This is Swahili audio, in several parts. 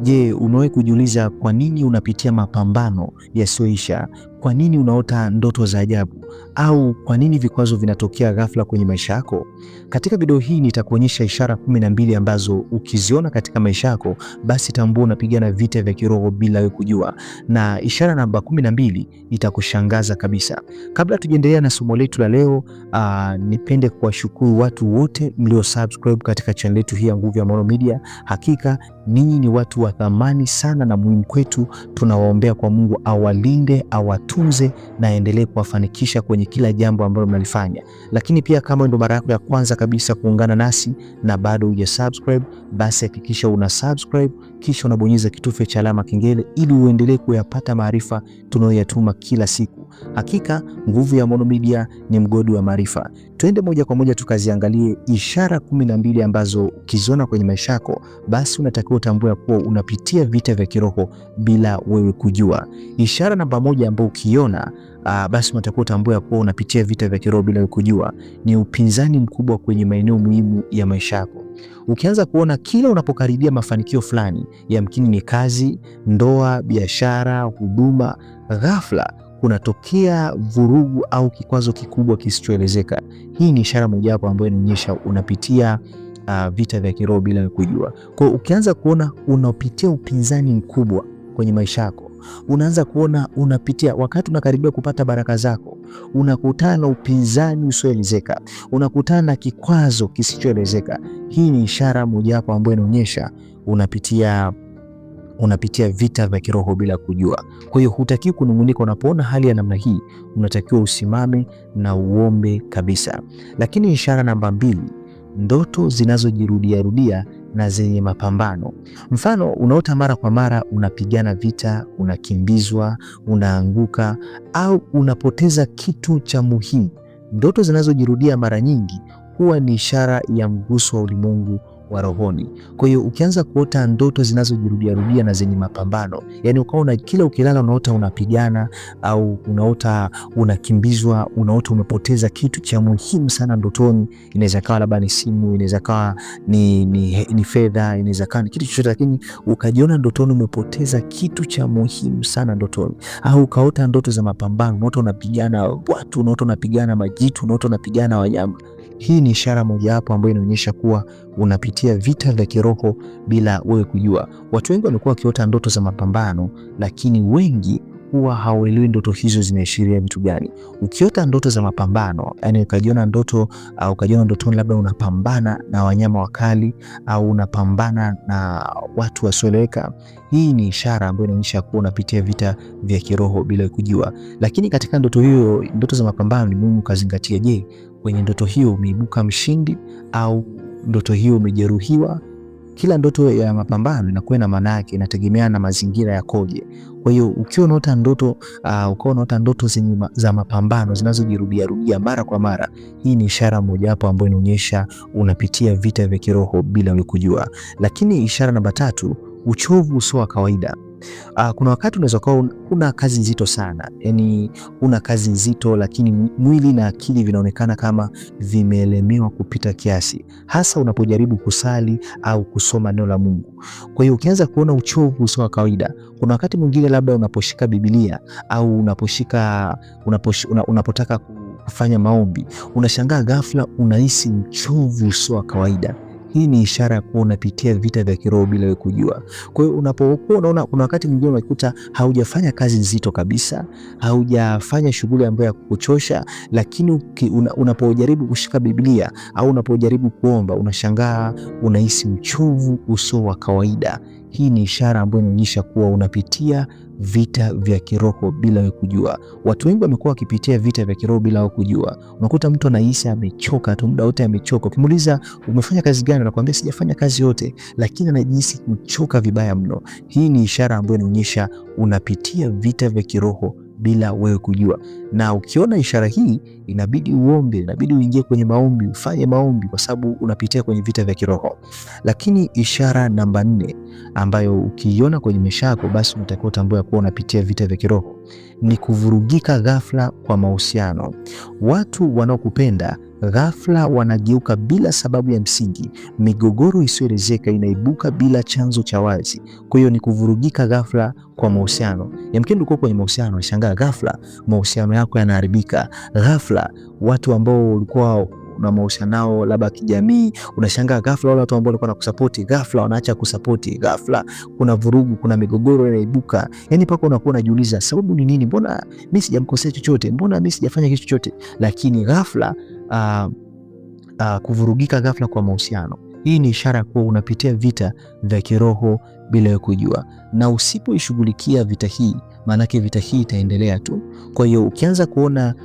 Je, umewahi kujiuliza kwa nini unapitia mapambano yasiyoisha? Kwa nini unaota ndoto za ajabu? Au kwa nini vikwazo vinatokea ghafla kwenye maisha yako? Katika video hii nitakuonyesha ishara 12 ambazo ukiziona katika maisha yako, basi tambua unapigana vita vya kiroho bila wewe kujua. Na ishara namba 12 itakushangaza kabisa. Kabla tujaendelea na somo letu la leo, nipende kuwashukuru watu wote mlio subscribe katika channel yetu hii ya Nguvu ya Maono Media. Hakika ninyi ni watu wa thamani sana na muhimu kwetu. Tunawaombea kwa Mungu awalinde, awatunze na aendelee kuwafanikisha kwenye kila jambo ambalo mnalifanya. Lakini pia kama ndio mara yako ya kwanza kabisa kuungana nasi na bado hujasubscribe, basi hakikisha una subscribe kisha unabonyeza kitufe cha alama kengele ili uendelee kuyapata maarifa tunayoyatuma kila siku. Hakika Nguvu ya Maono Media ni mgodi wa maarifa. Twende moja kwa moja tukaziangalie ishara 12 ambazo ukiziona kwenye maisha yako, basi unatakiwa utambue kuwa unapitia vita vya kiroho bila wewe kujua. Ishara namba 1 ambayo ukiona basi unatakiwa utambue kuwa unapitia vita vya kiroho bila wewe kujua, ni upinzani mkubwa kwenye maeneo muhimu ya maisha yako. Ukianza kuona kila unapokaribia mafanikio fulani, yamkini ni kazi, ndoa, biashara, huduma, ghafla kunatokea vurugu au kikwazo kikubwa kisichoelezeka. Hii ni ishara mojawapo ambayo inaonyesha unapitia vita vya kiroho bila wewe kujua. Kwa hiyo ukianza kuona unapitia upinzani mkubwa kwenye maisha yako, unaanza kuona unapitia wakati unakaribia kupata baraka zako, unakutana na upinzani usioelezeka, unakutana na kikwazo kisichoelezeka. Hii ni ishara mojawapo ambayo inaonyesha unapitia vita vya kiroho bila kujua. Kwa hiyo hutakiwi kunungunika unapoona hali ya namna hii, unatakiwa usimame na uombe kabisa. Lakini ishara namba 2, ndoto zinazojirudia rudia na zenye mapambano. Mfano, unaota mara kwa mara unapigana vita, unakimbizwa, unaanguka au unapoteza kitu cha muhimu. Ndoto zinazojirudia mara nyingi huwa ni ishara ya mguso wa ulimwengu wa rohoni. Kwa hiyo ukianza kuota ndoto zinazojirudia rudia na zenye mapambano, yani ukaona kila ukilala unaota unapigana au unaota unakimbizwa, unaota umepoteza kitu cha muhimu sana ndotoni, inaweza kawa labda ni simu, inaweza kawa ni fedha, inaweza kawa ni kitu chochote, lakini ukajiona ndotoni umepoteza kitu cha muhimu sana ndotoni. Au ukaota ndoto za mapambano, unaota unapigana watu, unaota unapigana majitu, unaota unapigana wanyama. Hii ni ishara mojawapo ambayo inaonyesha kuwa unapitia vita vya kiroho bila wewe kujua. Watu wengi wamekuwa wakiota ndoto za mapambano, lakini wengi huwa hawaelewi ndoto hizo zinaashiria vitu gani. Ukiota ndoto za mapambano, yani ukajiona ndotoni labda unapambana na wanyama wakali au unapambana na watu wasioeleweka, hii ni ishara ambayo inaonyesha kuwa unapitia vita vya kiroho bila kujua. Lakini katika ndoto za mapambano ni muhimu kuzingatia, je, kwenye ndoto hiyo umeibuka mshindi au ndoto hiyo umejeruhiwa? Kila ndoto ya mapambano inakuwa na maana yake, inategemeana na mazingira yakoje. Kwa hiyo ukiwa unaota ndoto za mapambano zinazojirudia rudia mara kwa mara, hii ni ishara mojawapo ambayo inaonyesha unapitia vita vya kiroho bila wewe kujua. Lakini ishara namba 3, uchovu usio wa kawaida. Kuna wakati unaweza kuwa una kazi nzito sana, yani una kazi nzito lakini mwili na akili vinaonekana kama vimeelemewa kupita kiasi, hasa unapojaribu kusali au kusoma neno la Mungu. Kwa hiyo ukianza kuona uchovu usio wa kawaida, kuna wakati mwingine labda unaposhika Biblia au unapotaka kufanya maombi, unashangaa ghafla unahisi uchovu usio wa kawaida. Hii ni ishara ya kuwa unapitia vita vya kiroho bila wewe kujua. Kwa hiyo unapokuwa unaona, kuna wakati mwingine unakuta haujafanya kazi nzito kabisa, haujafanya shughuli ambayo ya kukuchosha, lakini unapojaribu kushika Biblia au unapojaribu kuomba, unashangaa unahisi uchovu usio wa kawaida. Hii ni ishara ambayo inaonyesha kuwa unapitia vita vya kiroho bila wewe kujua. Watu wengi wamekuwa wakipitia vita vya kiroho bila wao kujua. Unakuta mtu anahisi amechoka tu, muda wote amechoka. Ukimuuliza umefanya kazi gani, anakuambia sijafanya kazi yote, lakini anajihisi kuchoka vibaya mno. Hii ni ishara ambayo inaonyesha unapitia vita vya kiroho bila wewe kujua. Na ukiona ishara hii, inabidi uombe, inabidi uingie kwenye maombi, ufanye maombi kwa sababu unapitia kwenye vita vya kiroho. Lakini ishara namba 4, ambayo ukiiona kwenye maisha yako, basi unatakiwa utambue kuwa unapitia vita vya kiroho. Ni kuvurugika ghafla kwa mahusiano. Watu wanaokupenda ghafla wanageuka bila sababu ya msingi. Migogoro isiyoelezeka inaibuka bila chanzo cha wazi. Kwa hiyo ni kuvurugika ghafla kwa mahusiano. Yamkini uko kwenye mahusiano, unashangaa ghafla mahusiano yako yanaharibika. Ghafla watu ambao ulikuwa na mahusiano nao labda kijamii, unashangaa ghafla wale watu ambao walikuwa nakusupport ghafla wanaacha kusupport. Ghafla kuna vurugu, kuna migogoro inaibuka. Yani paka unakuwa unajiuliza sababu ni nini? Mbona mimi sijamkosea chochote? Mbona mimi sijafanya kitu chochote? Lakini ghafla kuvurugika ghafla kwa mahusiano, hii ni ishara kuwa unapitia vita vya kiroho bila kujua, na usipoishughulikia vita hii, maanake vita hii itaendelea tu. Kwa hiyo ukianza kuona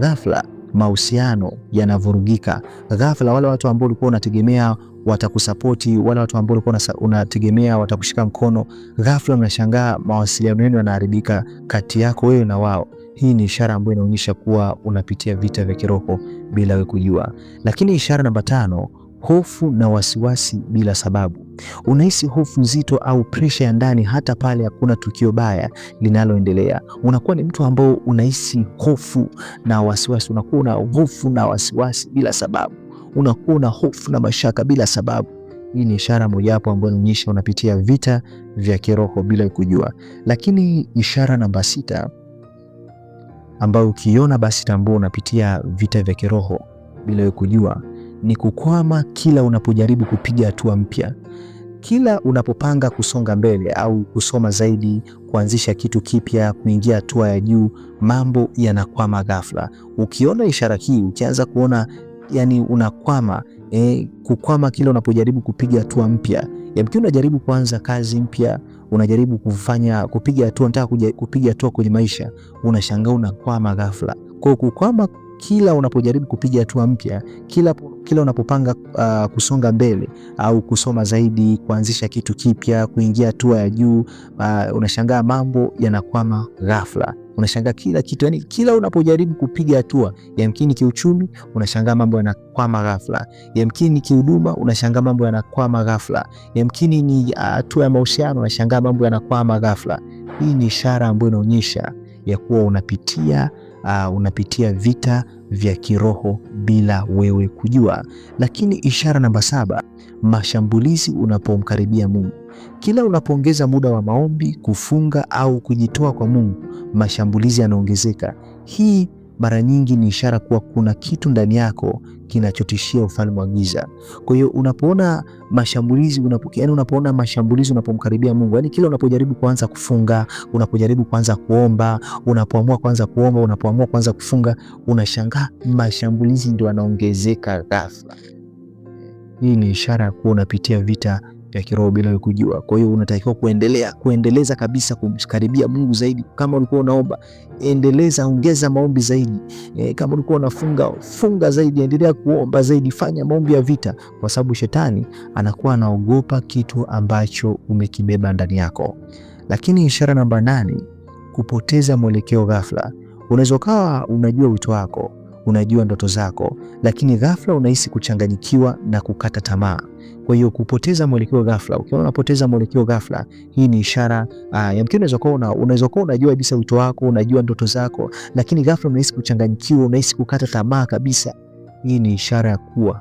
ghafla mahusiano yanavurugika, ghafla wale watu ambao ulikuwa unategemea watakusapoti, wale watu ambao ulikuwa unategemea watakushika mkono, ghafla unashangaa mawasiliano yenu yanaharibika kati yako wewe na wao, hii ni ishara ambayo inaonyesha kuwa unapitia vita vya kiroho bila wewe kujua. Lakini ishara namba 5, hofu na wasiwasi bila sababu. Unahisi hofu nzito au presha ya ndani hata pale hakuna tukio baya linaloendelea. Unakuwa ni mtu ambao unahisi hofu na wasiwasi, unakuwa na hofu na wasiwasi bila sababu, unakuwa na hofu na mashaka bila sababu. Hii ni ishara mojawapo ambayo inaonyesha unapitia vita vya kiroho bila kujua. Lakini ishara namba 6 ambayo ukiona basi tambua unapitia vita vya kiroho bila kujua, ni kukwama kila unapojaribu kupiga hatua mpya. Kila unapopanga kusonga mbele au kusoma zaidi, kuanzisha kitu kipya, kuingia hatua ya juu, mambo yanakwama ghafla. Ukiona ishara hii, ukianza kuona yani unakwama, kukwama kila unapojaribu kupiga hatua mpya. Yamkini unajaribu kuanza kazi mpya, unajaribu kupiga hatua, unataka kupiga hatua kwenye maisha, unashangaa unakwama ghafla. Kwa kukwama kila unapojaribu kupiga hatua mpya, kila unapopanga kusonga mbele au kusoma zaidi, kuanzisha kitu kipya, kuingia hatua ya juu, unashangaa mambo yanakwama ghafla. Unashangaa kila kitu, yani kila unapojaribu kupiga hatua, yamkini kiuchumi, unashangaa mambo yanakwama ghafla. Yamkini kihuduma, unashangaa mambo yanakwama ghafla. Yamkini ni hatua ya mahusiano, unashangaa mambo yanakwama ghafla. Hii ni ishara ambayo inaonyesha ya kuwa unapitia vita vya kiroho bila wewe kujua. Lakini ishara namba 7, mashambulizi unapomkaribia Mungu. Kila unapoongeza muda wa maombi, kufunga au kujitoa kwa Mungu, mashambulizi yanaongezeka. Hii mara nyingi ni ishara kuwa kuna kitu ndani yako kinachotishia ufalme wa giza. Kwa hiyo unapoona mashambulizi, unapoona mashambulizi unapomkaribia Mungu, yani kila unapojaribu kuanza kufunga, unapojaribu kuanza kuomba, unapoamua kuanza kuomba, unapoamua kuanza kufunga, unashangaa mashambulizi ndio yanaongezeka ghafla. Hii ni ishara ya kuwa unapitia vita vya kiroho bila kujua. Kwa hiyo unatakiwa kuendeleza kabisa kumkaribia Mungu zaidi. Kama ulikuwa unaomba, endeleza, ongeza maombi zaidi. Kama ulikuwa unafunga, funga zaidi, endelea kuomba zaidi, fanya maombi ya vita, kwa sababu shetani anakuwa anaogopa kitu ambacho umekibeba ndani yako. Lakini ishara namba 8, kupoteza mwelekeo ghafla. Unaweza kawa unajua wito wako, unajua ndoto zako, lakini ghafla unahisi kuchanganyikiwa na kukata tamaa. Kwa hiyo kupoteza mwelekeo ghafla, ukiona unapoteza mwelekeo ghafla, hii ni ishara yamkini unaweza kuwa unajua kabisa wito wako, unajua ndoto zako, lakini ghafla unahisi kuchanganyikiwa, unahisi kukata tamaa kabisa. Hii ni ishara ya kuwa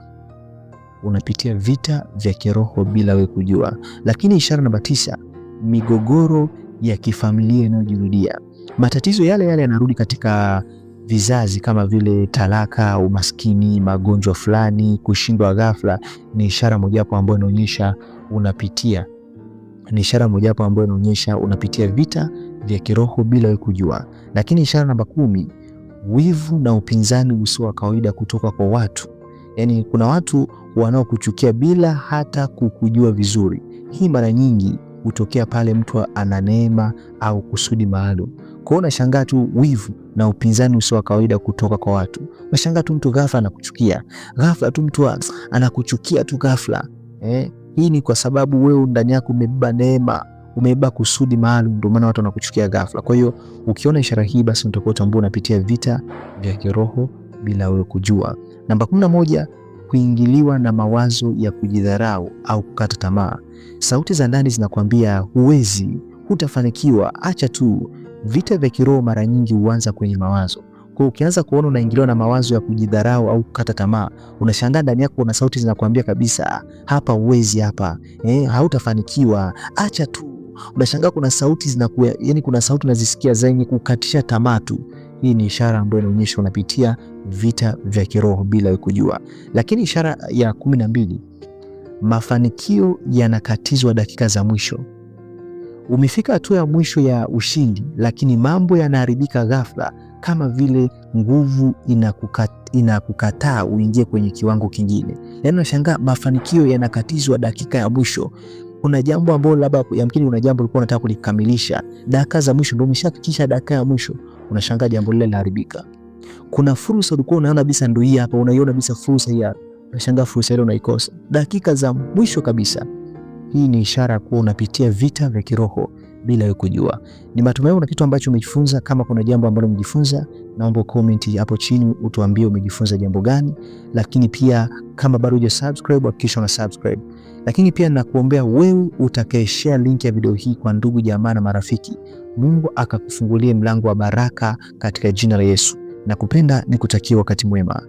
unapitia vita vya kiroho bila wewe kujua. Lakini ishara namba 9, migogoro ya kifamilia inayojirudia. Matatizo yale yanarudi katika vizazi kama vile talaka, umaskini, magonjwa fulani, kushindwa ghafla, ni ishara mojawapo ambayo inaonyesha unapitia vita vya kiroho bila wewe kujua. Lakini ishara namba 10, wivu na upinzani usio wa kawaida kutoka kwa watu. Yani kuna watu wanaokuchukia bila hata kukujua vizuri. Hii mara nyingi hutokea pale mtu ana neema au kusudi maalum. Kwa hiyo unashangaa tu wivu na upinzani usio wa kawaida kutoka kwa watu. Unashangaa tu mtu ghafla anakuchukia. Ghafla tu mtu anakuchukia tu ghafla. Hii ni kwa sababu wewe ndani yako umebeba neema, umebeba kusudi maalum, ndio maana watu wanakuchukia ghafla. Kwa hiyo ukiona ishara hii, basi utakuwa tambua unapitia vita vya kiroho bila wewe kujua. Namba 11, kuingiliwa na mawazo ya kujidharau au kukata tamaa. Sauti za ndani zinakwambia huwezi, hutafanikiwa, acha tu. Vita vya kiroho mara nyingi huanza kwenye mawazo. Kwa ukianza kuona unaingiliwa na mawazo ya kujidharau au kukata tamaa, unashangaa ndani yako kuna sauti zinakwambia kabisa, hapa huwezi, hapa hautafanikiwa, acha tu. Unashangaa kuna sauti zinakuwa, yani kuna sauti unazisikia zenye kukatisha tamaa tu. Hii ni ishara ambayo inaonyesha unapitia vita vya kiroho bila kujua. Lakini ishara ya 12, mafanikio yanakatizwa dakika za mwisho. Umefika hatua ya mwisho ya ushindi, lakini mambo yanaharibika ghafla, kama vile nguvu inakukataa uingie kwenye kiwango kingine. Yaani unashangaa mafanikio yanakatizwa dakika ya mwisho. Kuna jambo ambalo labda yamkini una jambo ulikuwa unataka kulikamilisha, dakika za mwisho ndio umeshafikisha dakika ya mwisho, unashangaa jambo lile linaharibika. Kuna fursa ulikuwa unaona kabisa ndio hii hapa, unaiona kabisa fursa hii hapa, unashangaa fursa ile unaikosa dakika za mwisho kabisa. Hii ni ishara kuwa unapitia vita vya kiroho bila wewe kujua. Ni matumaini una kitu ambacho umejifunza. Kama kuna jambo ambalo umejifunza, naomba comment hapo chini utuambie umejifunza jambo gani. Lakini pia kama bado hujasubscribe, hakikisha una subscribe. Lakini pia nakuombea wewe utakayeshare link ya video hii kwa ndugu jamaa na marafiki, Mungu akakufungulie mlango wa baraka katika jina la Yesu. Nakupenda, nikutakia wakati mwema.